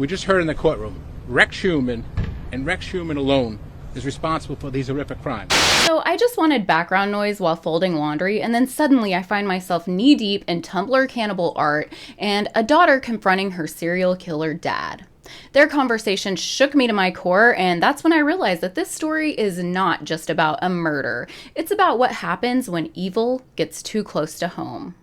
We just heard in the courtroom, Rex Heuermann, and Rex Heuermann alone is responsible for these horrific crimes. So I just wanted background noise while folding laundry, and then suddenly I find myself knee-deep in Tumblr cannibal art and a daughter confronting her serial killer dad. Their conversation shook me to my core, and that's when I realized that this story is not just about a murder. It's about what happens when evil gets too close to home.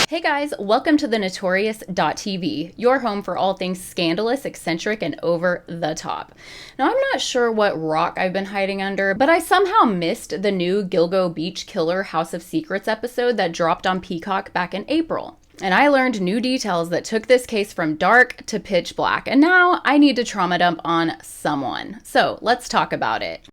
Hey guys, welcome to the Notorious.tv, your home for all things scandalous, eccentric, and over the top. Now, I'm not sure what rock I've been hiding under, but I somehow missed the new Gilgo Beach Killer House of Secrets episode that dropped on Peacock back in April. And I learned new details that took this case from dark to pitch black, and now I need to trauma dump on someone. So let's talk about it.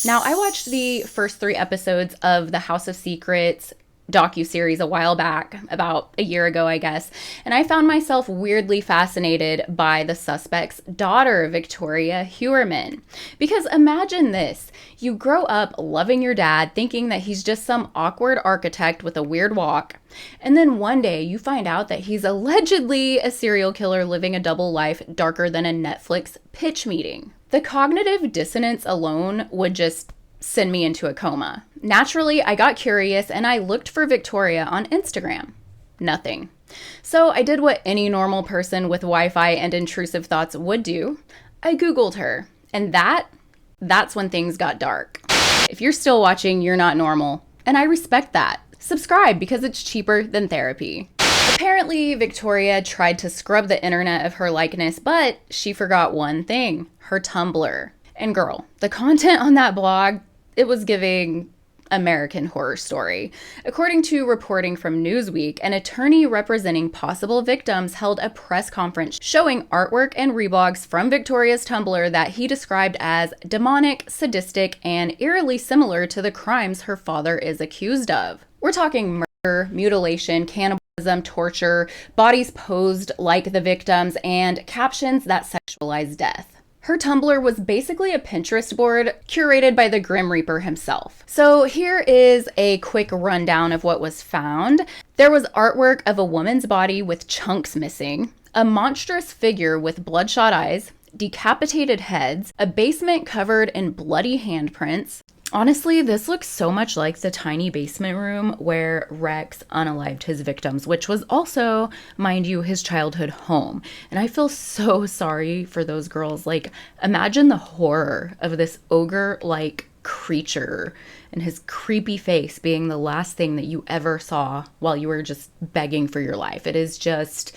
Now, I watched the first 3 episodes of the House of Secrets docuseries a while back, about a year ago, I guess, and I found myself weirdly fascinated by the suspect's daughter, Victoria Heuermann. Because imagine this, you grow up loving your dad, thinking that he's just some awkward architect with a weird walk, and then one day you find out that he's allegedly a serial killer living a double life darker than a Netflix pitch meeting. The cognitive dissonance alone would just send me into a coma. Naturally, I got curious and I looked for Victoria on Instagram. Nothing. So I did what any normal person with Wi-Fi and intrusive thoughts would do. I Googled her. And that's when things got dark. If you're still watching, you're not normal. And I respect that. Subscribe because it's cheaper than therapy. Apparently, Victoria tried to scrub the internet of her likeness, but she forgot one thing, her Tumblr. And girl, the content on that blog, it was giving American Horror Story. According to reporting from Newsweek, an attorney representing possible victims held a press conference showing artwork and reblogs from Victoria's Tumblr that he described as demonic, sadistic, and eerily similar to the crimes her father is accused of. We're talking murder, mutilation, cannibalism, torture, bodies posed like the victims, and captions that sexualize death. Her Tumblr was basically a Pinterest board curated by the Grim Reaper himself. So here is a quick rundown of what was found. There was artwork of a woman's body with chunks missing, a monstrous figure with bloodshot eyes, decapitated heads, a basement covered in bloody handprints. Honestly, this looks so much like the tiny basement room where Rex unalived his victims, which was also, mind you, his childhood home. And I feel so sorry for those girls. Like, imagine the horror of this ogre-like creature and his creepy face being the last thing that you ever saw while you were just begging for your life. It is just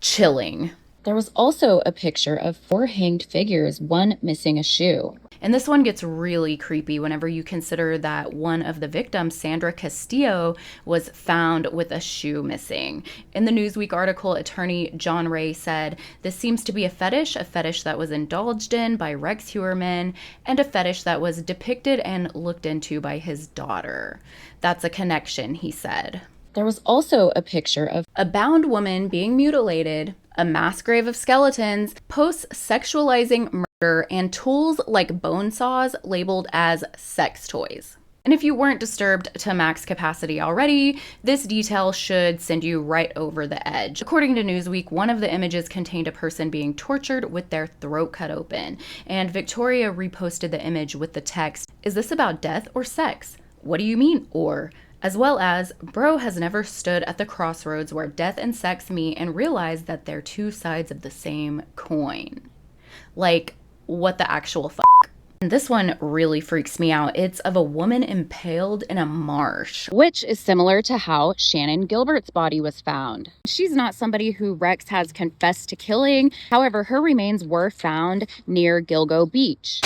chilling. There was also a picture of 4 hanged figures, one missing a shoe. And this one gets really creepy whenever you consider that one of the victims, Sandra Castillo, was found with a shoe missing. In the Newsweek article, attorney John Ray said, "This seems to be a fetish that was indulged in by Rex Heuermann, and a fetish that was depicted and looked into by his daughter. That's a connection," he said. There was also a picture of a bound woman being mutilated, a mass grave of skeletons, posts sexualizing murder, and tools like bone saws labeled as sex toys. And if you weren't disturbed to max capacity already, this detail should send you right over the edge. According to Newsweek, one of the images contained a person being tortured with their throat cut open. And Victoria reposted the image with the text, "Is this about death or sex? What do you mean, or?" As well as, "Bro has never stood at the crossroads where death and sex meet and realized that they're 2 sides of the same coin." Like, what the actual fuck? And this one really freaks me out. It's of a woman impaled in a marsh, which is similar to how Shannon Gilbert's body was found. She's not somebody who Rex has confessed to killing. However, her remains were found near Gilgo Beach.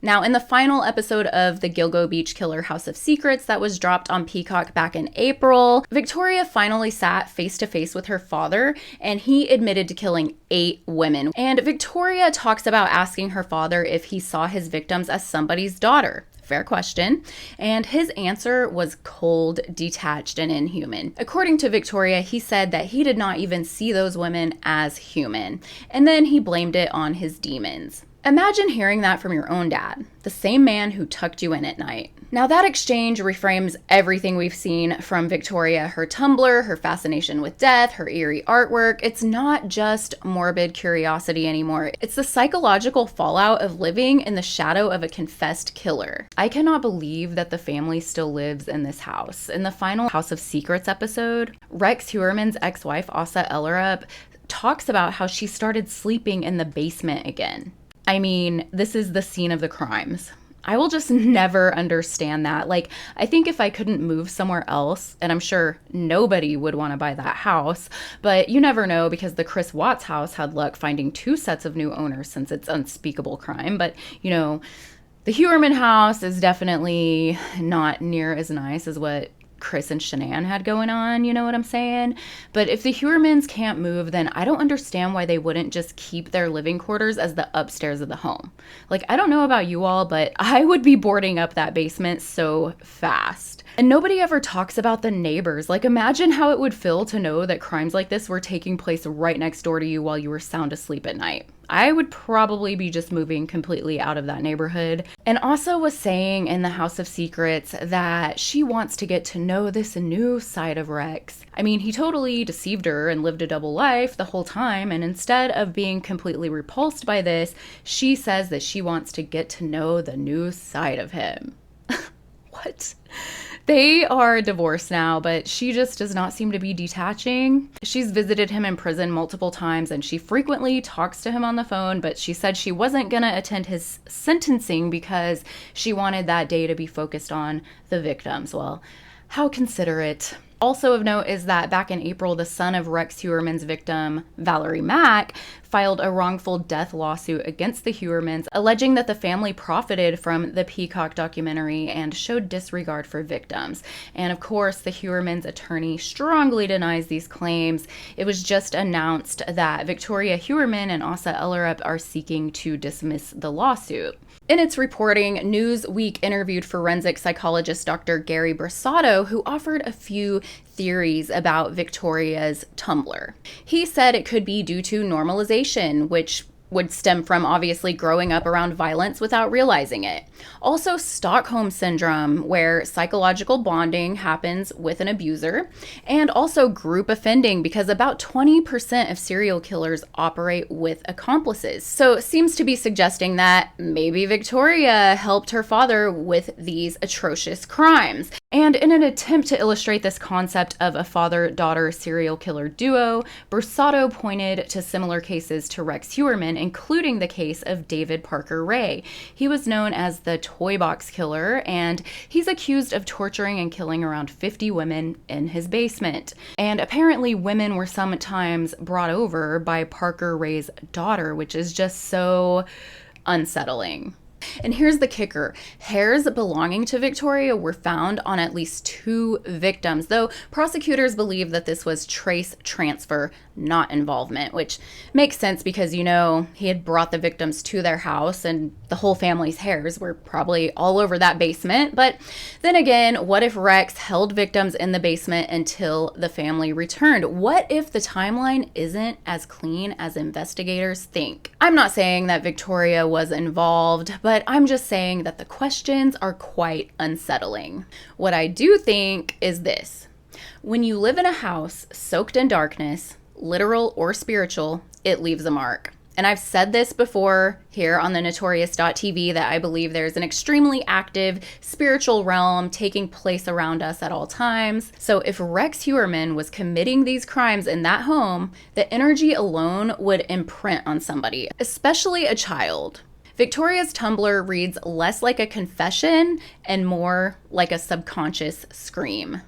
Now, in the final episode of the Gilgo Beach Killer House of Secrets that was dropped on Peacock back in April, Victoria finally sat face to face with her father, and he admitted to killing 8 women. And Victoria talks about asking her father if he saw his victims as somebody's daughter. Fair question. And his answer was cold, detached, and inhuman. According to Victoria, he said that he did not even see those women as human. And then he blamed it on his demons. Imagine hearing that from your own dad, the same man who tucked you in at night. Now, that exchange reframes everything we've seen from Victoria, her Tumblr, her fascination with death, her eerie artwork. It's not just morbid curiosity anymore. It's the psychological fallout of living in the shadow of a confessed killer. I cannot believe that the family still lives in this house. In the final House of Secrets episode, Rex Heuermann's ex-wife, Asa Ellerup, talks about how she started sleeping in the basement again. I mean, this is the scene of the crimes. I will just never understand that. Like, I think if I couldn't move somewhere else, and I'm sure nobody would want to buy that house, but you never know because the Chris Watts house had luck finding 2 sets of new owners since it's unspeakable crime. But, you know, the Heuermann house is definitely not near as nice as what Chris and Shanann had going on, you know what I'm saying? But if the Heuermanns can't move, then I don't understand why they wouldn't just keep their living quarters as the upstairs of the home. Like, I don't know about you all, but I would be boarding up that basement so fast. And nobody ever talks about the neighbors. Like, imagine how it would feel to know that crimes like this were taking place right next door to you while you were sound asleep at night. I would probably be just moving completely out of that neighborhood. And Asa was saying in the House of Secrets that she wants to get to know this new side of Rex. I mean, he totally deceived her and lived a double life the whole time. And instead of being completely repulsed by this, she says that she wants to get to know the new side of him. What? They are divorced now, but she just does not seem to be detaching. She's visited him in prison multiple times and she frequently talks to him on the phone, but she said she wasn't going to attend his sentencing because she wanted that day to be focused on the victims. Well, how considerate. Also of note is that back in April, the son of Rex Heuermann's victim, Valerie Mack, filed a wrongful death lawsuit against the Heuermanns, alleging that the family profited from the Peacock documentary and showed disregard for victims. And of course, the Heuermanns' attorney strongly denies these claims. It was just announced that Victoria Heuermann and Asa Ellerup are seeking to dismiss the lawsuit. In its reporting, Newsweek interviewed forensic psychologist Dr. Gary Brassato, who offered a few theories about Victoria's Tumblr. He said it could be due to normalization, which would stem from obviously growing up around violence without realizing it. Also, Stockholm syndrome, where psychological bonding happens with an abuser, and also group offending, because about 20% of serial killers operate with accomplices. So it seems to be suggesting that maybe Victoria helped her father with these atrocious crimes. And in an attempt to illustrate this concept of a father-daughter serial killer duo, Brassato pointed to similar cases to Rex Heuermann, including the case of David Parker Ray. He was known as the Toy Box Killer, and he's accused of torturing and killing around 50 women in his basement. And apparently women were sometimes brought over by Parker Ray's daughter, which is just so unsettling. And here's the kicker. Hairs belonging to Victoria were found on at least 2 victims, though prosecutors believe that this was trace transfer, not involvement, which makes sense because, you know, he had brought the victims to their house and the whole family's hairs were probably all over that basement. But then again, what if Rex held victims in the basement until the family returned? What if the timeline isn't as clean as investigators think? I'm not saying that Victoria was involved, but I'm just saying that the questions are quite unsettling. What I do think is this. When you live in a house soaked in darkness, literal or spiritual, it leaves a mark. And I've said this before here on the Notorious.tv that I believe there's an extremely active spiritual realm taking place around us at all times. So if Rex Heuermann was committing these crimes in that home, the energy alone would imprint on somebody, especially a child. Victoria's Tumblr reads less like a confession and more like a subconscious scream.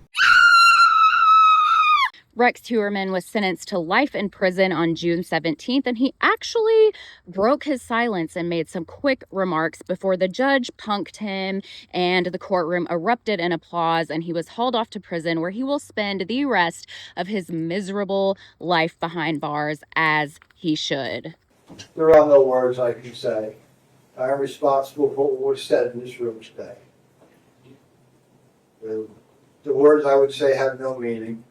Rex Heuermann was sentenced to life in prison on June 17th, and he actually broke his silence and made some quick remarks before the judge punked him and the courtroom erupted in applause, and he was hauled off to prison where he will spend the rest of his miserable life behind bars, as he should. There are no words I can say. I am responsible for what was said in this room today. The words I would say have no meaning.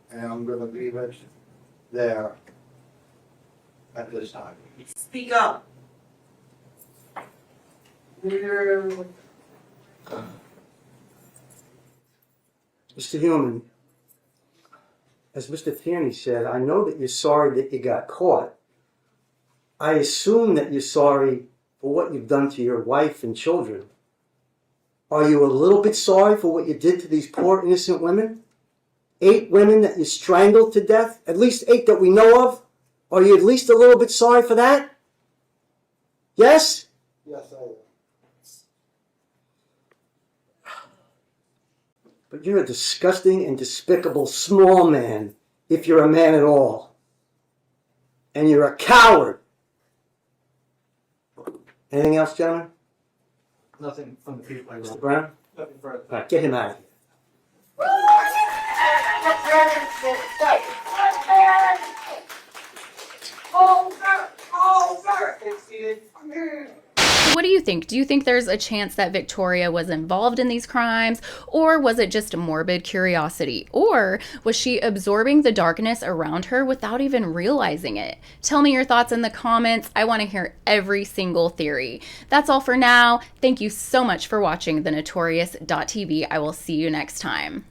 And I'm going to leave it there at this time. Speak up. Mr. Heuermann, as Mr. Tierney said, I know that you're sorry that you got caught. I assume that you're sorry for what you've done to your wife and children. Are you a little bit sorry for what you did to these poor innocent women? 8 women that you strangled to death? At least 8 that we know of? Are you at least a little bit sorry for that? Yes? Yes, I am. But you're a disgusting and despicable small man, if you're a man at all. And you're a coward. Anything else, gentlemen? Nothing from the people I Mr. wrote. Brown? Nothing further. All right, get him out of here. What do you think? Do you think there's a chance that Victoria was involved in these crimes? Or was it just a morbid curiosity? Or was she absorbing the darkness around her without even realizing it? Tell me your thoughts in the comments. I want to hear every single theory. That's all for now. Thank you so much for watching the Notorious.tv. I will see you next time.